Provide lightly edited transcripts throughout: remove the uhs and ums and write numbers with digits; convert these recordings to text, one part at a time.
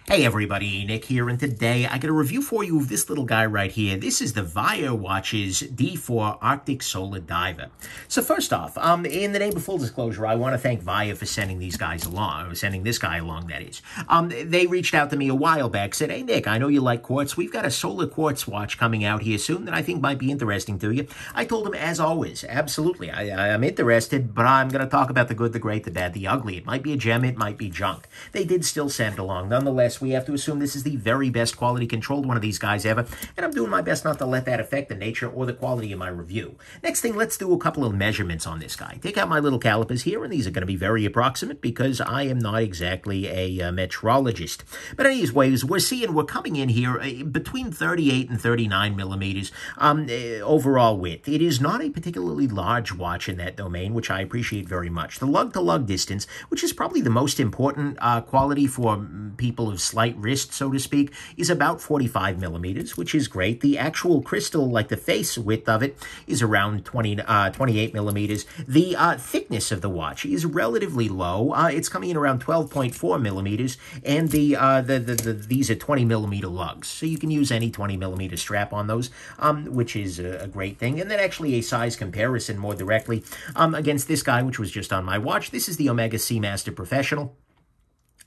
Hey everybody, Nick here, and today I got a review for you of this little guy right here. This is the Vaer Watch's D4 Arctic Solar Diver. So first off, in the name of full disclosure, I want to thank Vaer for sending these guys along, or sending this guy along, that is. They reached out to me a while back, said, hey Nick, I know you like quartz. We've got a Solar Quartz watch coming out here soon that I think might be interesting to you. I told them, as always, absolutely, I'm interested, but I'm going to talk about the good, the great, the bad, the ugly. It might be a gem, it might be junk. They did still send it along. Nonetheless, we have to assume this is the very best quality controlled one of these guys ever, and I'm doing my best not to let that affect the nature or the quality of my review. Next thing, let's do a couple of measurements on this guy. Take out my little calipers here, and these are going to be very approximate because I am not exactly a metrologist. But anyways, we're coming in here between 38 and 39 millimeters overall width. It is not a particularly large watch in that domain, which I appreciate very much. The lug-to-lug distance, which is probably the most important quality for people of slight wrist, so to speak, is about 45 millimeters, which is great. The actual crystal, like the face width of it, is around 28 millimeters. The thickness of the watch is relatively low. It's coming in around 12.4 millimeters, and these are 20 millimeter lugs. So you can use any 20 millimeter strap on those, which is a great thing. And then actually a size comparison more directly against this guy, which was just on my watch. This is the Omega Seamaster Professional.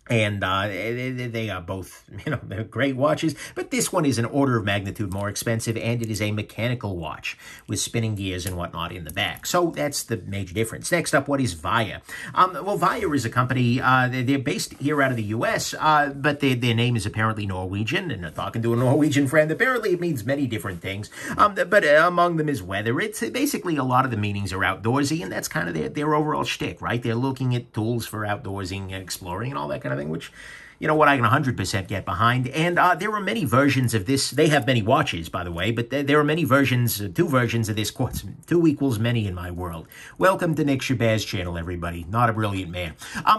And they are both, they're great watches, but this one is an order of magnitude more expensive, and it is a mechanical watch with spinning gears and whatnot in the back. So that's the major difference. Next up, what is Vaer? Well, Vaer is a company, they're based here out of the U.S., but their name is apparently Norwegian, and talking to a Norwegian friend, apparently it means many different things, but among them is weather. It's basically a lot of the meanings are outdoorsy, and that's kind of their overall shtick, right? They're looking at tools for outdoorsing and exploring and all that kind of thing, which, you know what, I can 100% get behind. And there are many versions of this. They have many watches, by the way, but there are many versions, two versions of this quartz. Two equals many in my world. Welcome to Nick Shabazz channel, everybody. Not a brilliant man.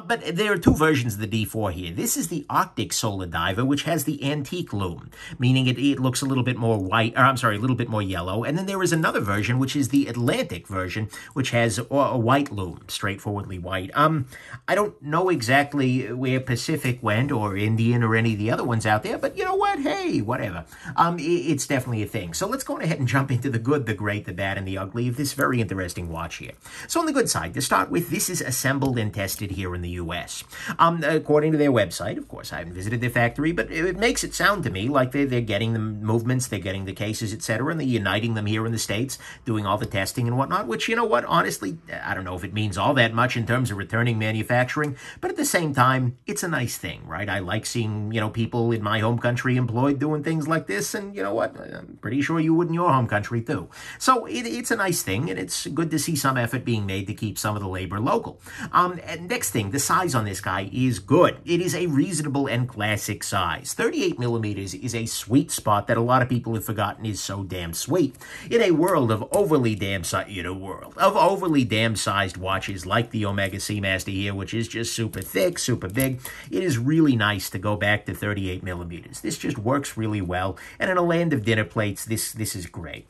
But there are two versions of the D4 here. This is the Arctic Solar Diver, which has the antique loom, meaning it looks a little bit more white, or I'm sorry, a little bit more yellow. And then there is another version, which is the Atlantic version, which has a white loom, straightforwardly white. I don't know exactly where Pacific went, or Indian, or any of the other ones out there, but you know what? Hey, whatever. It's definitely a thing. So let's go ahead and jump into the good, the great, the bad, and the ugly of this very interesting watch here. So on the good side, to start with, this is assembled and tested here in the U.S. According to their website, of course, I haven't visited their factory, but it makes it sound to me like they're getting the movements, they're getting the cases, etc., and they're uniting them here in the States, doing all the testing and whatnot, which, you know what, honestly, I don't know if it means all that much in terms of returning manufacturing, but at the same time, it's a nice thing, right? I like seeing, people in my home country employed doing things like this, and you know what? I'm pretty sure you would in your home country too. So it's a nice thing, and it's good to see some effort being made to keep some of the labor local. And next thing, the size on this guy is good. It is a reasonable and classic size. 38 millimeters is a sweet spot that a lot of people have forgotten is so damn sweet. In a world of overly damn sized watches like the Omega Seamaster here, which is just super thick, super big, it is really nice to go back to 38 millimeters. This just works really well, and in a land of dinner plates, this is great.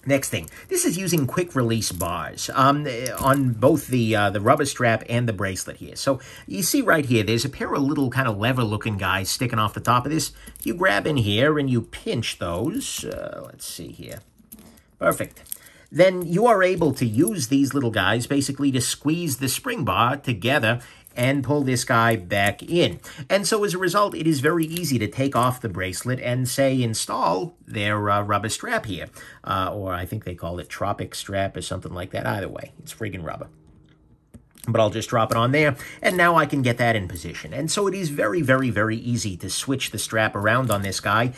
Next thing, this is using quick release bars on both the rubber strap and the bracelet here. So you see right here, there's a pair of little kind of lever looking guys sticking off the top of this. You grab in here and you pinch those. Let's see here. Perfect. Then you are able to use these little guys basically to squeeze the spring bar together and pull this guy back in. And so as a result, it is very easy to take off the bracelet and, say, install their rubber strap here. Or I think they call it tropic strap or something like that. Either way, it's friggin' rubber. But I'll just drop it on there, and now I can get that in position. And so it is very, very, very easy to switch the strap around on this guy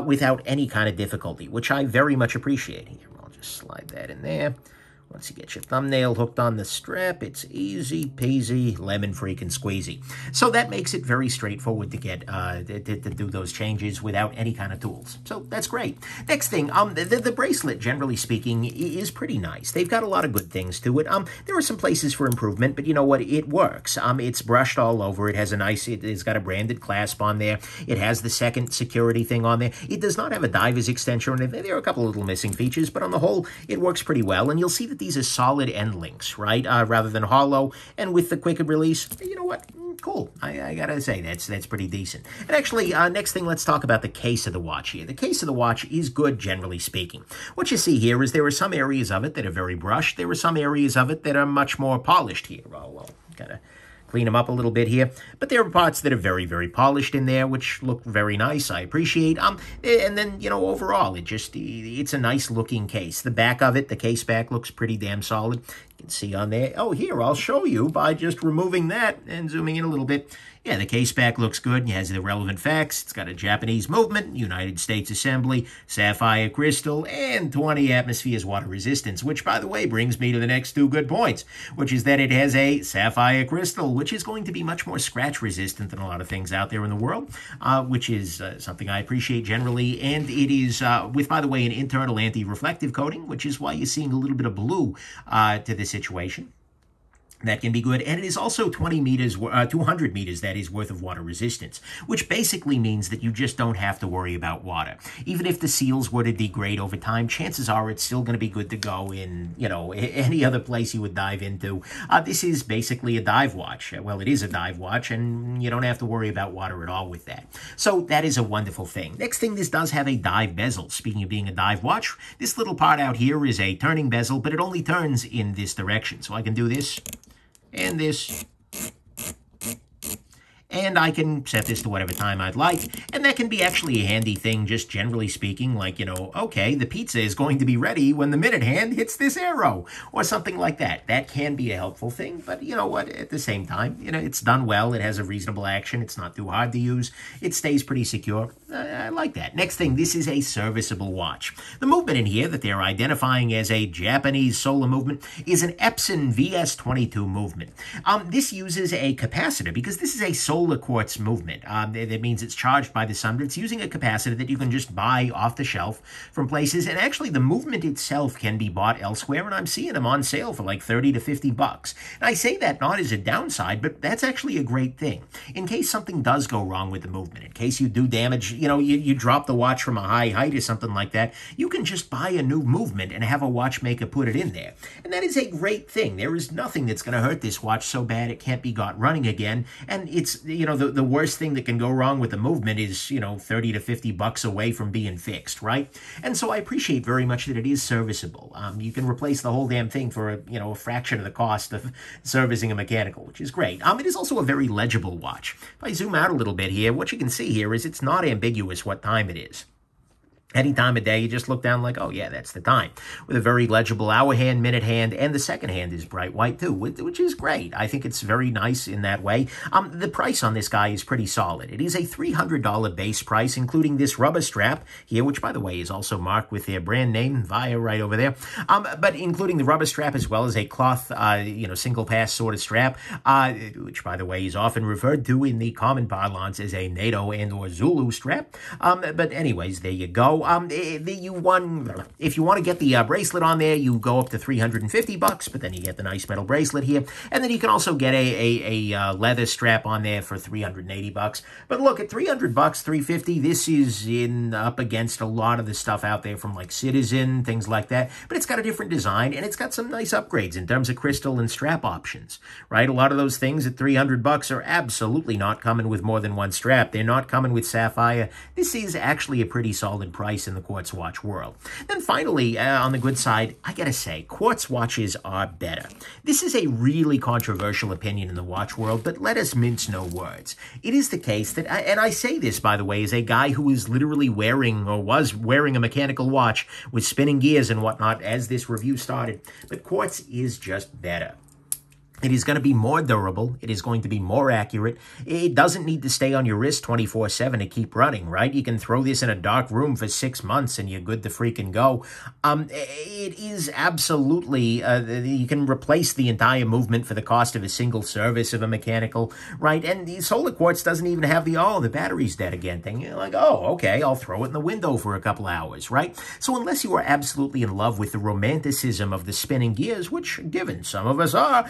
without any kind of difficulty, which I very much appreciate. Here, I'll just slide that in there. Once you get your thumbnail hooked on the strap, it's easy peasy, lemon freaking squeezy. So that makes it very straightforward to get to do those changes without any kind of tools. So that's great. Next thing, the bracelet, generally speaking, is pretty nice. They've got a lot of good things to it. There are some places for improvement, but you know what? It works. It's brushed all over. It has it's got a branded clasp on there. It has the second security thing on there. It does not have a diver's extension. There are a couple of little missing features, but on the whole, it works pretty well. And you'll see that these are solid end links, right, rather than hollow. And with the quick release, you know what? Cool. I gotta say, that's pretty decent. And actually, next thing, let's talk about the case of the watch here. The case of the watch is good, generally speaking. What you see here is there are some areas of it that are very brushed. There are some areas of it that are much more polished here. Oh, well, gotta clean them up a little bit here. But there are parts that are very, very polished in there, which look very nice. I appreciate. And then, you know, overall, it's a nice looking case. The back of it, the case back, looks pretty damn solid. You can see on there. Oh, here, I'll show you by just removing that and zooming in a little bit. Yeah, the case back looks good. It has the relevant facts. It's got a Japanese movement, United States assembly, Sapphire Crystal, and 20 atmospheres water resistance, which, by the way, brings me to the next two good points, which is that it has a Sapphire Crystal, which is going to be much more scratch resistant than a lot of things out there in the world, which is something I appreciate generally. And it is with, by the way, an internal anti-reflective coating, which is why you're seeing a little bit of blue to the situation. That can be good. And it is also 200 meters, that is, worth of water resistance, which basically means that you just don't have to worry about water. Even if the seals were to degrade over time, chances are it's still going to be good to go in, you know, any other place you would dive into. This is basically a dive watch. Well, it is a dive watch, and you don't have to worry about water at all with that. So that is a wonderful thing. Next thing, this does have a dive bezel. Speaking of being a dive watch, this little part out here is a turning bezel, but it only turns in this direction. So I can do this and this, and I can set this to whatever time I'd like, and that can be actually a handy thing, just generally speaking, like, you know, okay, the pizza is going to be ready when the minute hand hits this arrow, or something like that. That can be a helpful thing, but you know what, at the same time, you know, it's done well, it has a reasonable action, it's not too hard to use, it stays pretty secure. I like that. Next thing, this is a serviceable watch. The movement in here that they're identifying as a Japanese solar movement is an Epson VS22 movement. This uses a capacitor, because this is a Solar Quartz movement. That means it's charged by the sun, but it's using a capacitor that you can just buy off the shelf from places. And actually, the movement itself can be bought elsewhere, and I'm seeing them on sale for like 30 to 50 bucks. And I say that not as a downside, but that's actually a great thing. In case something does go wrong with the movement, in case you do damage, you know, you drop the watch from a high height or something like that, you can just buy a new movement and have a watchmaker put it in there. And that is a great thing. There is nothing that's going to hurt this watch so bad it can't be got running again. And it's, you know, the worst thing that can go wrong with the movement is, you know, 30 to 50 bucks away from being fixed, right? And so I appreciate very much that it is serviceable. You can replace the whole damn thing for, you know, a fraction of the cost of servicing a mechanical, which is great. It is also a very legible watch. If I zoom out a little bit here, what you can see here is it's not ambiguous what time it is. Any time of day, you just look down like, oh, yeah, that's the time. With a very legible hour hand, minute hand, and the second hand is bright white, too, which is great. I think it's very nice in that way. The price on this guy is pretty solid. It is a $300 base price, including this rubber strap here, which, by the way, is also marked with their brand name, Vaer, right over there. But including the rubber strap as well as a cloth, you know, single-pass sort of strap, which, by the way, is often referred to in the common parlance as a NATO and or Zulu strap. But anyways, there you go. If you want to get the bracelet on there, you go up to 350 bucks, but then you get the nice metal bracelet here. And then you can also get a leather strap on there for 380 bucks. But look, at 300 bucks, 350, this is up against a lot of the stuff out there from like Citizen, things like that. But it's got a different design, and it's got some nice upgrades in terms of crystal and strap options, right? A lot of those things at 300 bucks are absolutely not coming with more than one strap. They're not coming with sapphire. This is actually a pretty solid price in the quartz watch world. Then finally, on the good side, I gotta say, quartz watches are better. This is a really controversial opinion in the watch world, but let us mince no words. It is the case that, and I say this, by the way, as a guy who is literally wearing, or was wearing, a mechanical watch with spinning gears and whatnot as this review started, but quartz is just better. It is going to be more durable. It is going to be more accurate. It doesn't need to stay on your wrist 24/7 to keep running, right? You can throw this in a dark room for 6 months and you're good to freaking go. It is absolutely, you can replace the entire movement for the cost of a single service of a mechanical, right? And the Solar Quartz doesn't even have the battery's dead again thing. You're like, oh, okay, I'll throw it in the window for a couple hours, right? So unless you are absolutely in love with the romanticism of the spinning gears, which, given some of us are,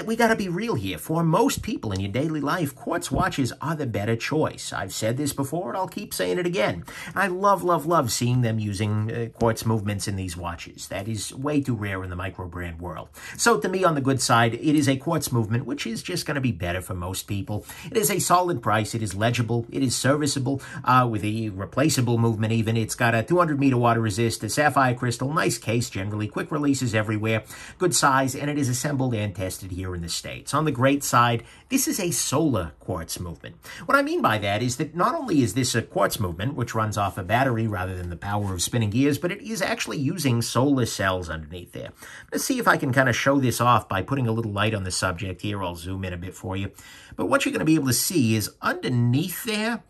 We got to be real here. For most people in your daily life, quartz watches are the better choice. I've said this before, and I'll keep saying it again. I love, love, love seeing them using quartz movements in these watches. That is way too rare in the micro-brand world. So to me, on the good side, it is a quartz movement, which is just going to be better for most people. It is a solid price. It is legible. It is serviceable with a replaceable movement even. It's got a 200-meter water resist, a sapphire crystal, nice case generally, quick releases everywhere, good size, and it is assembled and tested here in the States. On the great side, this is a solar quartz movement. What I mean by that is that not only is this a quartz movement, which runs off a battery rather than the power of spinning gears, but it is actually using solar cells underneath there. Let's see if I can kind of show this off by putting a little light on the subject here. I'll zoom in a bit for you. But what you're going to be able to see is underneath there,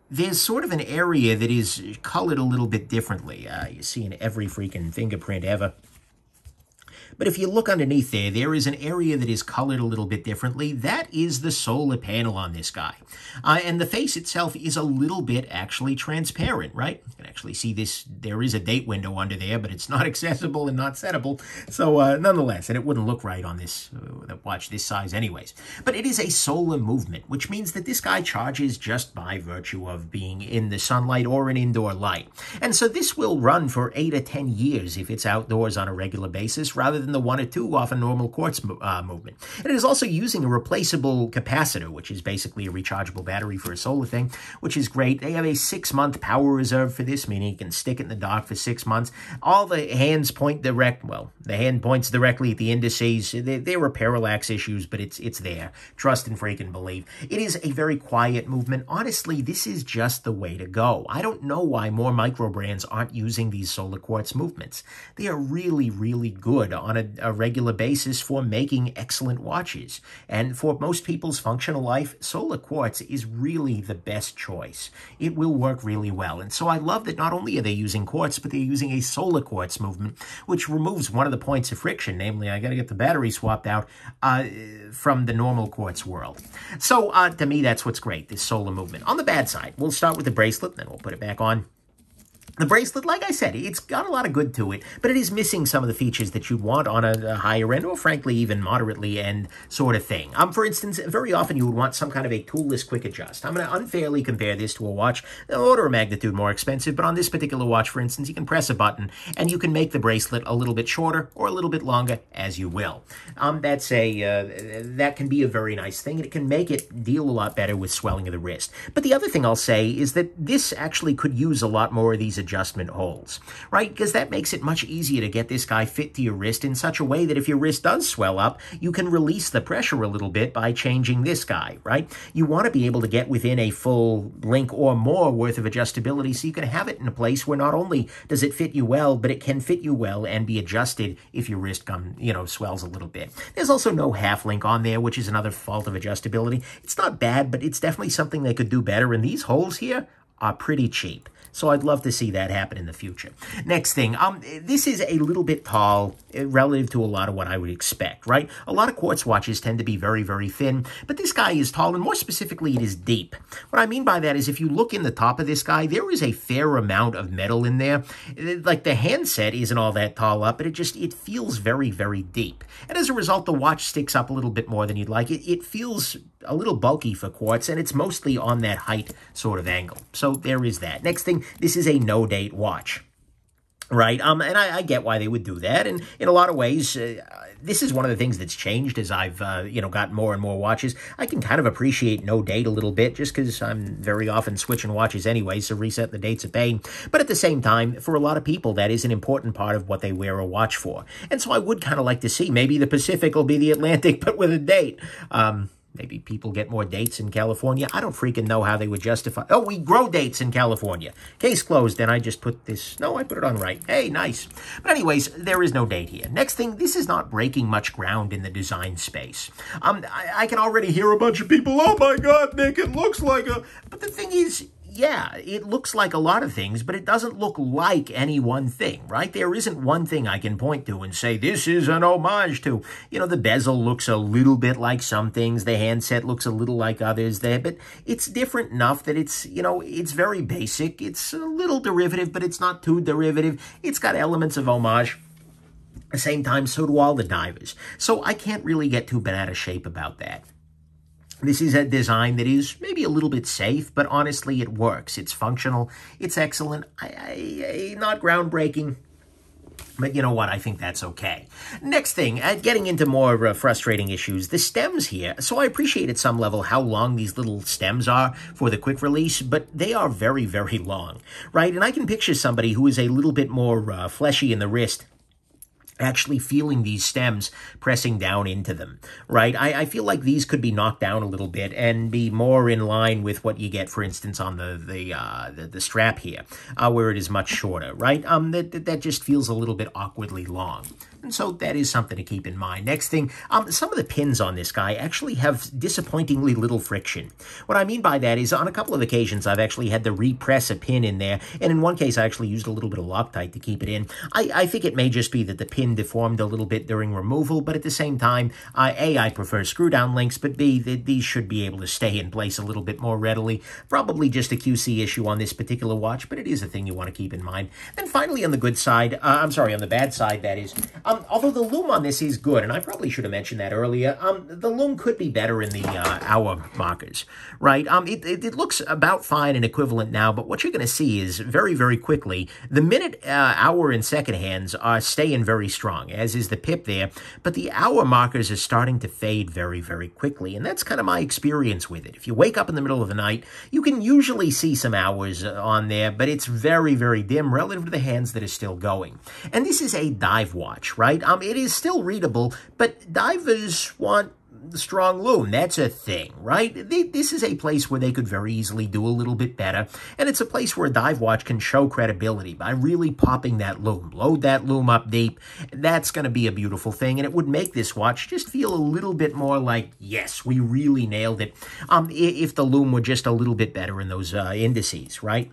there's sort of an area that is colored a little bit differently. You see in every freaking fingerprint ever. But if you look underneath there, there is an area that is colored a little bit differently. That is the solar panel on this guy. And the face itself is a little bit actually transparent, right? You can actually see this. There is a date window under there, but it's not accessible and not settable. So nonetheless, and it wouldn't look right on this watch this size anyways. But it is a solar movement, which means that this guy charges just by virtue of being in the sunlight or an indoor light. And so this will run for 8 or 10 years if it's outdoors on a regular basis, rather than the 1 or 2 off a normal quartz movement. And it is also using a replaceable capacitor, which is basically a rechargeable battery for a solar thing, which is great. They have a 6-month power reserve for this, meaning you can stick it in the dock for 6 months. All the hands point the hand points directly at the indices. There are parallax issues, but it's there. Trust and freaking believe. It is a very quiet movement. Honestly, this is just the way to go. I don't know why more micro brands aren't using these solar quartz movements. They are really, really good on a regular basis for making excellent watches. And for most people's functional life, solar quartz is really the best choice. It will work really well. And so I love that not only are they using quartz, but they're using a solar quartz movement, which removes one of the points of friction, namely, I got to get the battery swapped out from the normal quartz world. So to me, that's what's great, this solar movement. On the bad side, we'll start with the bracelet, then we'll put it back on. The bracelet, like I said, it's got a lot of good to it, but it is missing some of the features that you'd want on a higher end, or frankly, even moderately end sort of thing. For instance, very often you would want some kind of a toolless quick adjust. I'm going to unfairly compare this to a watch, an order of magnitude more expensive, but on this particular watch, for instance, you can press a button and you can make the bracelet a little bit shorter or a little bit longer as you will. That can be a very nice thing, and it can make it deal a lot better with swelling of the wrist. But the other thing I'll say is that this actually could use a lot more of these adjustment holes, right? Because that makes it much easier to get this guy fit to your wrist in such a way that if your wrist does swell up, you can release the pressure a little bit by changing this guy, right? You want to be able to get within a full link or more worth of adjustability so you can have it in a place where not only does it fit you well, but it can fit you well and be adjusted if your wrist swells a little bit. There's also no half link on there, which is another fault of adjustability. It's not bad, but it's definitely something they could do better, and these holes here are pretty cheap. So I'd love to see that happen in the future. Next thing, this is a little bit tall relative to a lot of what I would expect, right? A lot of quartz watches tend to be very, very thin, but this guy is tall, and more specifically, it is deep. What I mean by that is if you look in the top of this guy, there is a fair amount of metal in there. Like the handset isn't all that tall up, but it feels very, very deep. And as a result, the watch sticks up a little bit more than you'd like. It feels a little bulky for quartz, and it's mostly on that height sort of angle. So there is that. Next thing, this is a no-date watch, right? And I get why they would do that, and in a lot of ways, this is one of the things that's changed as I've, gotten more and more watches. I can kind of appreciate no date a little bit, just because I'm very often switching watches anyway, so reset the date's a pain. But at the same time, for a lot of people, that is an important part of what they wear a watch for. And so I would kind of like to see, maybe the Pacific will be the Atlantic, but with a date. Maybe people get more dates in California. I don't freaking know how they would justify. Oh, we grow dates in California. Case closed. Then I just put this. No, I put it on right. Hey, nice. But anyways, there is no date here. Next thing, this is not breaking much ground in the design space. I can already hear a bunch of people, oh my God, Nick, it looks like a... But the thing is, yeah, it looks like a lot of things, but it doesn't look like any one thing, right? There isn't one thing I can point to and say, this is an homage to. The bezel looks a little bit like some things. The handset looks a little like others there, but it's different enough that it's, it's very basic. It's a little derivative, but it's not too derivative. It's got elements of homage. the same time, so do all the divers. So I can't really get too bent out of shape about that. This is a design that is maybe a little bit safe, but honestly, it works. It's functional. It's excellent. Not groundbreaking, but you know what? I think that's okay. Next thing, getting into more frustrating issues, the stems here. So I appreciate at some level how long these little stems are for the quick release, but they are very, very long, right? And I can picture somebody who is a little bit more fleshy in the wrist actually feeling these stems pressing down into them, right? I feel like these could be knocked down a little bit and be more in line with what you get, for instance, on the strap here, where it is much shorter, right? That just feels a little bit awkwardly long. And so that is something to keep in mind. Next thing, some of the pins on this guy actually have disappointingly little friction. What I mean by that is on a couple of occasions, I've actually had to repress a pin in there. And in one case, I actually used a little bit of Loctite to keep it in. I think it may just be that the pin deformed a little bit during removal, but at the same time, A, I prefer screw-down links, but B, these should be able to stay in place a little bit more readily. Probably just a QC issue on this particular watch, but it is a thing you want to keep in mind. And finally, on the good side, on the bad side, that is, although the loom on this is good, and I probably should have mentioned that earlier, the loom could be better in the hour markers, right? It looks about fine and equivalent now, but what you're going to see is very, very quickly, the minute, hour, and second hands are staying very strong, as is the pip there, but the hour markers are starting to fade very, very quickly, and that's kind of my experience with it. If you wake up in the middle of the night, you can usually see some hours on there, but it's very, very dim relative to the hands that are still going. And this is a dive watch, right? It is still readable, but divers want strong loom. That's a thing, right? This is a place where they could very easily do a little bit better, and it's a place where a dive watch can show credibility by really popping that loom. Load that loom up deep. That's going to be a beautiful thing, and it would make this watch just feel a little bit more like, yes, we really nailed it, if the loom were just a little bit better in those indices, right?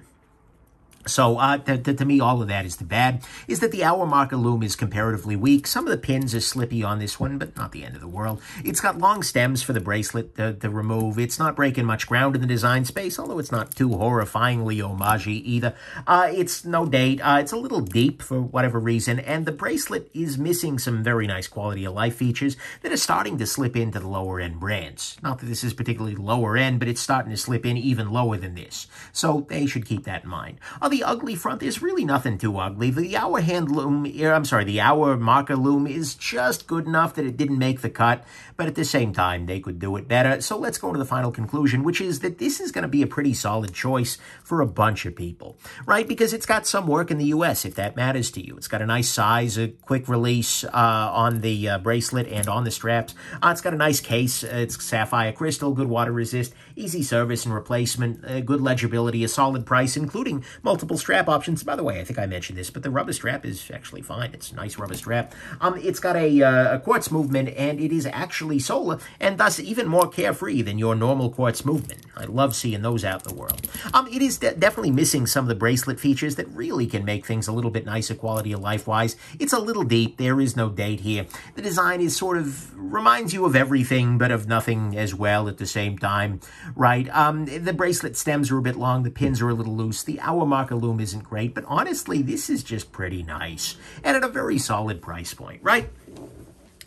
So, to me, all of that is the bad, is that the hour marker loom is comparatively weak. Some of the pins are slippy on this one, but not the end of the world. It's got long stems for the bracelet to remove. It's not breaking much ground in the design space, although it's not too horrifyingly homage-y either. It's no date. It's a little deep for whatever reason, and the bracelet is missing some very nice quality-of-life features that are starting to slip into the lower-end brands. Not that this is particularly lower-end, but it's starting to slip in even lower than this. So they should keep that in mind. The ugly front, there's really nothing too ugly. The hour the hour marker loom is just good enough that it didn't make the cut, but at the same time, they could do it better. So let's go to the final conclusion, which is that this is going to be a pretty solid choice for a bunch of people, right? Because it's got some work in the US, if that matters to you. It's got a nice size, a quick release on the bracelet and on the straps. It's got a nice case. It's Sapphire Crystal, good water resist, easy service and replacement, good legibility, a solid price, including multiple strap options. By the way, I think I mentioned this, but the rubber strap is actually fine. It's a nice rubber strap. It's got a quartz movement, and it is actually solar, and thus even more carefree than your normal quartz movement. I love seeing those out in the world. It is definitely missing some of the bracelet features that really can make things a little bit nicer quality of life-wise. It's a little deep. There is no date here. The design is sort of reminds you of everything, but of nothing as well at the same time, right? The bracelet stems are a bit long. The pins are a little loose. The hour marker loom isn't great, but honestly, this is just pretty nice and at a very solid price point, right?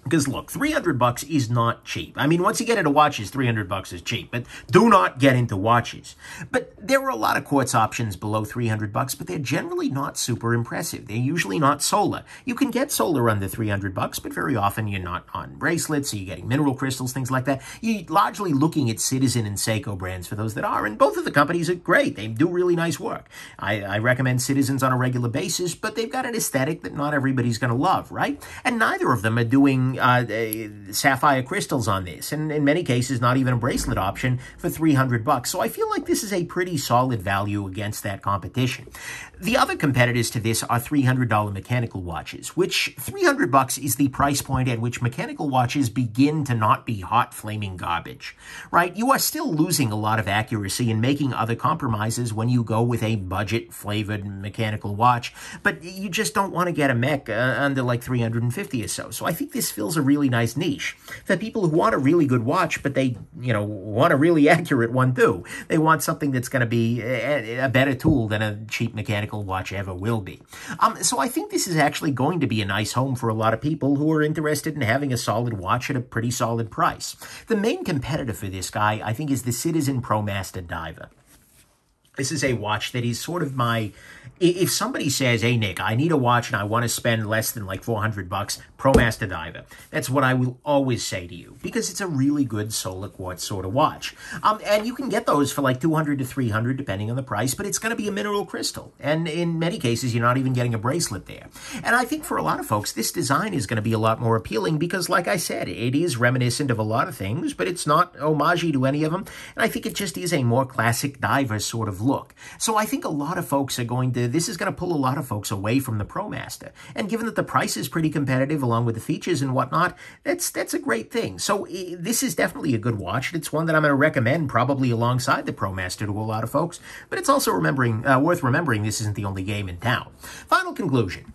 Because look, $300 is not cheap. I mean, once you get into watches, $300 is cheap, but do not get into watches. But there are a lot of quartz options below $300, but they're generally not super impressive. They're usually not solar. You can get solar under $300, but very often you're not on bracelets, so you're getting mineral crystals, things like that. You're largely looking at Citizen and Seiko brands for those that are, and both of the companies are great. They do really nice work. I recommend Citizens on a regular basis, but they've got an aesthetic that not everybody's going to love, right? And neither of them are doing sapphire crystals on this, and in many cases not even a bracelet option for $300. So I feel like this is a pretty solid value against that competition. The other competitors to this are $300 mechanical watches, which $300 is the price point at which mechanical watches begin to not be hot flaming garbage, right? You are still losing a lot of accuracy and making other compromises when you go with a budget flavored mechanical watch, but you just don't want to get a mech under like $350 or so. So I think this feels fills a really nice niche for people who want a really good watch, but they, want a really accurate one too. They want something that's going to be a better tool than a cheap mechanical watch ever will be. So I think this is actually going to be a nice home for a lot of people who are interested in having a solid watch at a pretty solid price. The main competitor for this guy, I think, is the Citizen ProMaster Diver. This is a watch that is sort of my... If somebody says, hey, Nick, I need a watch and I want to spend less than like $400, ProMaster Diver. That's what I will always say to you, because it's a really good Solar Quartz sort of watch. And you can get those for like $200 to $300, depending on the price, but it's going to be a mineral crystal. And in many cases, you're not even getting a bracelet there. And I think for a lot of folks, this design is going to be a lot more appealing because, like I said, it is reminiscent of a lot of things, but it's not homage to any of them. And I think it just is a more classic diver sort of look. So I think a lot of folks are this is going to pull a lot of folks away from the ProMaster. And given that the price is pretty competitive along with the features and whatnot, that's a great thing. So this is definitely a good watch. It's one that I'm going to recommend probably alongside the ProMaster to a lot of folks. But it's also worth remembering this isn't the only game in town. Final conclusion.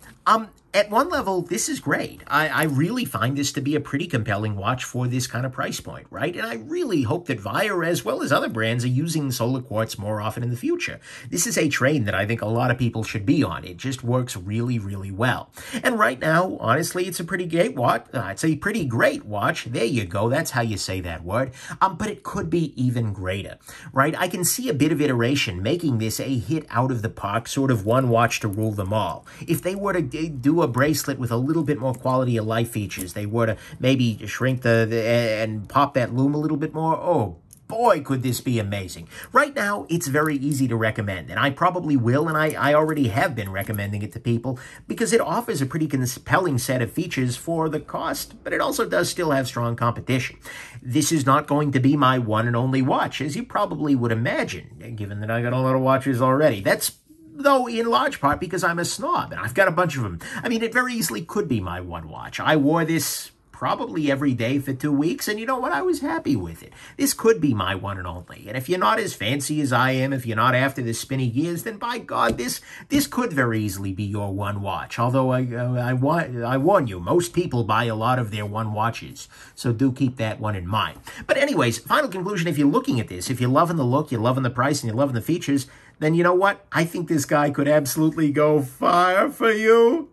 At one level, this is great. I really find this to be a pretty compelling watch for this kind of price point, right? And I really hope that Vaer, as well as other brands, are using Solar Quartz more often in the future. This is a train that I think a lot of people should be on. It just works really, really well. And right now, honestly, it's a pretty great watch. It's a pretty great watch. There you go. That's how you say that word. But it could be even greater, right? I can see a bit of iteration making this a hit out of the park, sort of one watch to rule them all. If they were to do a bracelet with a little bit more quality of life features, they were to maybe shrink and pop that Loom a little bit more, oh boy, could this be amazing. Right now, it's very easy to recommend, and I probably will, and I already have been recommending it to people because it offers a pretty compelling set of features for the cost, but it also does still have strong competition. This is not going to be my one and only watch, as you probably would imagine, given that I got a lot of watches already. That's though in large part because I'm a snob, and I've got a bunch of them. I mean, it very easily could be my one watch. I wore this probably every day for 2 weeks, and you know what? I was happy with it. This could be my one and only. And if you're not as fancy as I am, if you're not after the spinny gears, then by God, this could very easily be your one watch. Although I warn you, most people buy a lot of their one watches, so do keep that one in mind. But anyways, final conclusion, if you're looking at this, if you're loving the look, you're loving the price, and you're loving the features, then you know what? I think this guy could absolutely go fire for you.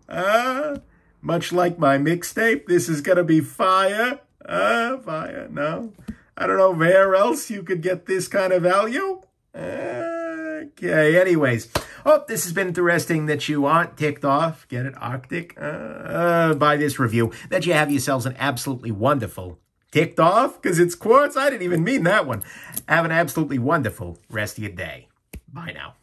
Much like my mixtape, this is going to be fire. Fire, no. I don't know where else you could get this kind of value. Okay, anyways. Hope this has been interesting, that you aren't ticked off, get it, Arctic, by this review, that you have yourselves an absolutely wonderful, ticked off, because it's quartz? I didn't even mean that one. Have an absolutely wonderful rest of your day. Bye now.